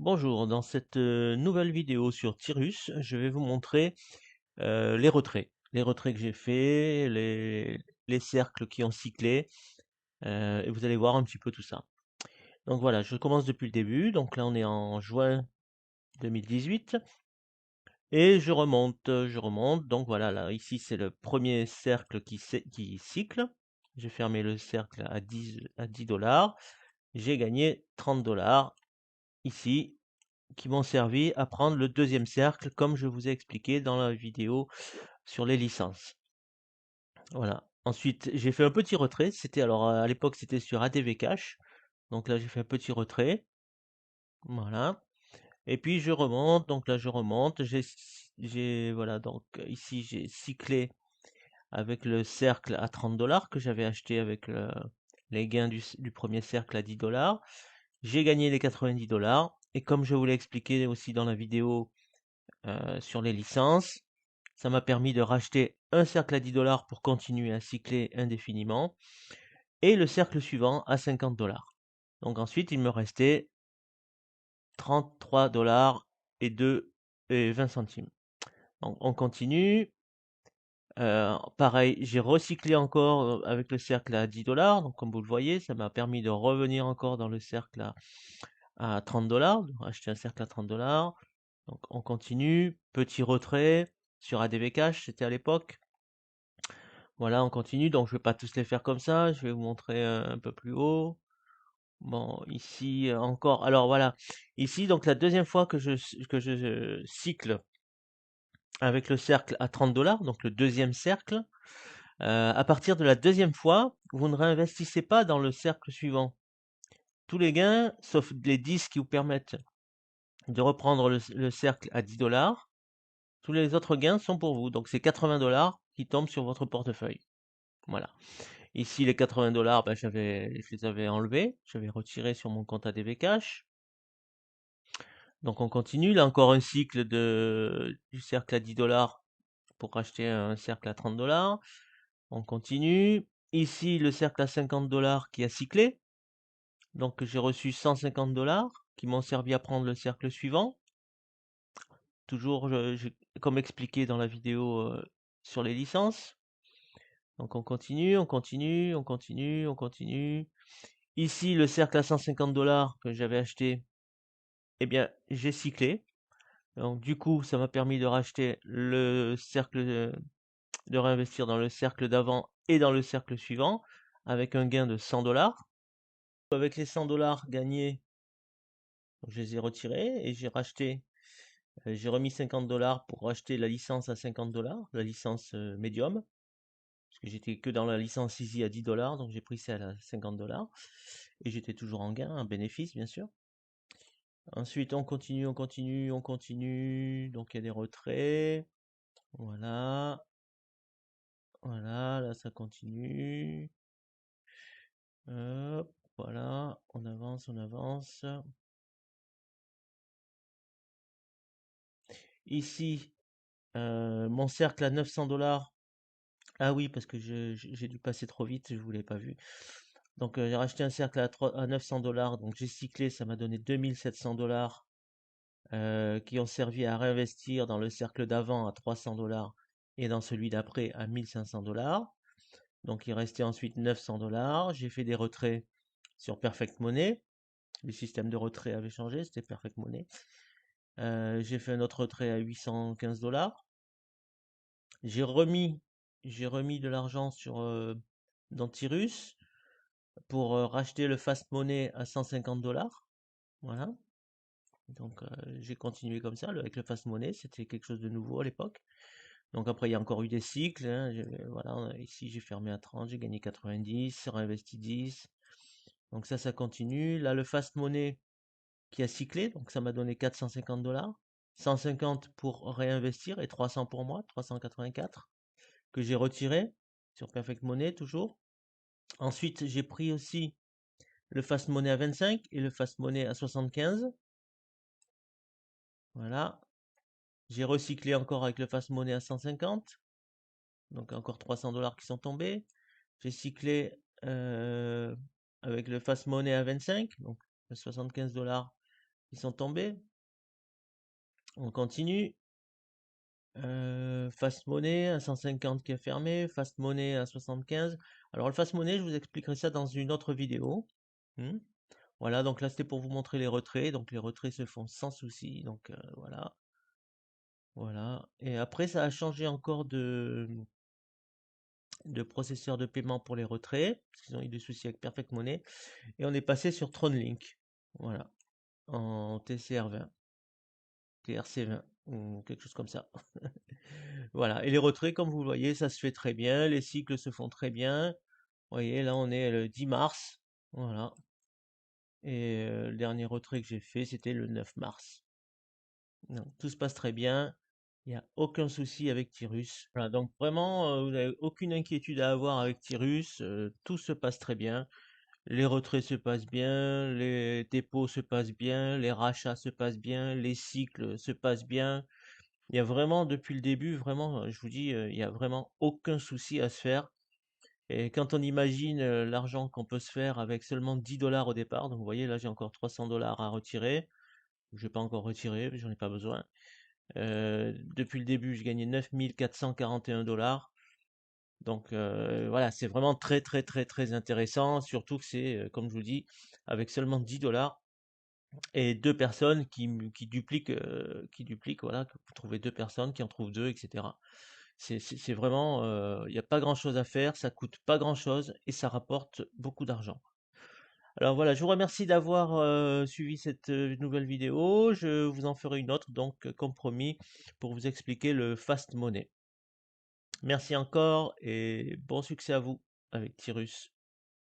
Bonjour, dans cette nouvelle vidéo sur Tyrus, je vais vous montrer les retraits. Les retraits que j'ai faits, les cercles qui ont cyclé, et vous allez voir un petit peu tout ça. Donc voilà, je commence depuis le début. Donc là, on est en juin 2018. Et je remonte. Donc voilà, là, ici, c'est le premier cercle qui cycle. J'ai fermé le cercle à 10 dollars. J'ai gagné 30 dollars ici, qui m'ont servi à prendre le deuxième cercle, comme je vous ai expliqué dans la vidéo sur les licences. Voilà. Ensuite, j'ai fait un petit retrait. C'était alors à l'époque, c'était sur ADV Cash. Donc là, j'ai fait un petit retrait. Voilà. Et puis je remonte. Donc là, je remonte. Voilà. Donc ici, j'ai cyclé avec le cercle à 30 dollars que j'avais acheté avec les gains du premier cercle à 10 dollars. J'ai gagné les 90 dollars. Et comme je vous l'ai expliqué aussi dans la vidéo sur les licences, ça m'a permis de racheter un cercle à 10 dollars pour continuer à cycler indéfiniment et le cercle suivant à 50 dollars. Donc ensuite, il me restait 33 dollars et 20 centimes. Donc on continue. Pareil, j'ai recyclé encore avec le cercle à 10 dollars. Donc comme vous le voyez, ça m'a permis de revenir encore dans le cercle à 30 dollars, acheter un cercle à 30 dollars. Donc on continue, petit retrait sur ADV Cash, c'était à l'époque. Voilà, on continue, donc je vais pas tous les faire comme ça, je vais vous montrer un peu plus haut. Bon, ici encore. Alors voilà, ici donc la deuxième fois que je cycle avec le cercle à 30 dollars, donc le deuxième cercle, à partir de la deuxième fois, vous ne réinvestissez pas dans le cercle suivant. Tous les gains, sauf les 10 qui vous permettent de reprendre le cercle à 10 dollars, tous les autres gains sont pour vous. Donc c'est 80 dollars qui tombent sur votre portefeuille. Voilà. Ici, les 80 dollars, ben, je les avais enlevés. J'avais retiré sur mon compte ADV Cash. Donc on continue. Là encore un cycle du cercle à 10 dollars pour racheter un cercle à 30 dollars. On continue. Ici, le cercle à 50 dollars qui a cyclé. Donc j'ai reçu 150 dollars qui m'ont servi à prendre le cercle suivant. Toujours comme expliqué dans la vidéo sur les licences. Donc on continue, on continue, on continue, on continue. Ici, le cercle à 150 dollars que j'avais acheté, eh bien, j'ai cyclé. Donc du coup, ça m'a permis de racheter le cercle, de réinvestir dans le cercle d'avant et dans le cercle suivant avec un gain de 100 dollars. Avec les 100 dollars gagnés, je les ai retirés et j'ai remis 50 dollars pour racheter la licence à 50 dollars, la licence médium, parce que j'étais que dans la licence Easy à 10 dollars, donc j'ai pris celle à 50 dollars et j'étais toujours en gain, en bénéfice bien sûr. Ensuite, on continue, on continue, on continue. Donc il y a des retraits. Voilà. Voilà, là ça continue. Hop, voilà, on avance, on avance. Ici, mon cercle à 900 dollars. Ah oui, parce que j'ai dû passer trop vite, je vous l'ai pas vu. Donc j'ai racheté un cercle à 900 dollars. Donc j'ai cyclé, ça m'a donné 2700 dollars qui ont servi à réinvestir dans le cercle d'avant à 300 dollars et dans celui d'après à 1500 dollars. Donc il restait ensuite 900 dollars. J'ai fait des retraits sur Perfect Money. Le système de retrait avait changé, c'était Perfect Money. J'ai fait un autre retrait à 815 dollars. J'ai remis, j'ai remis de l'argent dans Tyrus pour racheter le Fast Money à 150 dollars. Voilà. Donc j'ai continué comme ça avec le Fast Money. C'était quelque chose de nouveau à l'époque. Donc après, il y a encore eu des cycles, hein. Voilà, ici j'ai fermé à 30, j'ai gagné 90, réinvesti 10. Donc ça continue. Là, le Fast Money qui a cyclé, donc ça m'a donné 450 dollars. 150 pour réinvestir et 300 pour moi, 384, que j'ai retiré sur Perfect Money toujours. Ensuite, j'ai pris aussi le Fast Money à 25 et le Fast Money à 75. Voilà. J'ai recyclé encore avec le Fast Money à 150. Donc encore 300 dollars qui sont tombés. J'ai cyclé avec le Fast Money à 25, donc 75 dollars Ils sont tombés. On continue. Fast Money à 150 qui est fermé. Fast Money à 75. Alors le Fast Money, je vous expliquerai ça dans une autre vidéo. Hmm. Voilà, donc là c'était pour vous montrer les retraits. Donc les retraits se font sans souci. Donc voilà. Voilà. Et après, ça a changé encore de processeur de paiement pour les retraits, parce qu'ils ont eu des soucis avec Perfect Money. Et on est passé sur Tronlink. Voilà. En TCR20, TRC20, ou quelque chose comme ça. Voilà. Et les retraits, comme vous le voyez, ça se fait très bien. Les cycles se font très bien. Vous voyez, là, on est le 10 mars. Voilà. Et le dernier retrait que j'ai fait, c'était le 9 mars. Donc, tout se passe très bien. Il n'y a aucun souci avec Tyrus. Voilà, donc vraiment, vous n'avez aucune inquiétude à avoir avec Tyrus. Tout se passe très bien. Les retraits se passent bien, les dépôts se passent bien, les rachats se passent bien, les cycles se passent bien. Il y a vraiment, depuis le début, vraiment, je vous dis, il y a vraiment aucun souci à se faire. Et quand on imagine l'argent qu'on peut se faire avec seulement 10 dollars au départ, donc vous voyez, là j'ai encore 300 dollars à retirer. Je n'ai pas encore retiré, j'en ai pas besoin. Depuis le début, je gagnais 9441 dollars. Donc voilà, c'est vraiment très très très très intéressant, surtout que c'est, comme je vous dis, avec seulement 10 dollars et deux personnes qui dupliquent, voilà, que vous trouvez deux personnes, qui en trouvent deux, etc. C'est vraiment, il n'y a pas grand-chose à faire, ça coûte pas grand-chose et ça rapporte beaucoup d'argent. Alors voilà, je vous remercie d'avoir suivi cette nouvelle vidéo. Je vous en ferai une autre, donc comme promis, pour vous expliquer le Fast Money. Merci encore et bon succès à vous avec Tyrus.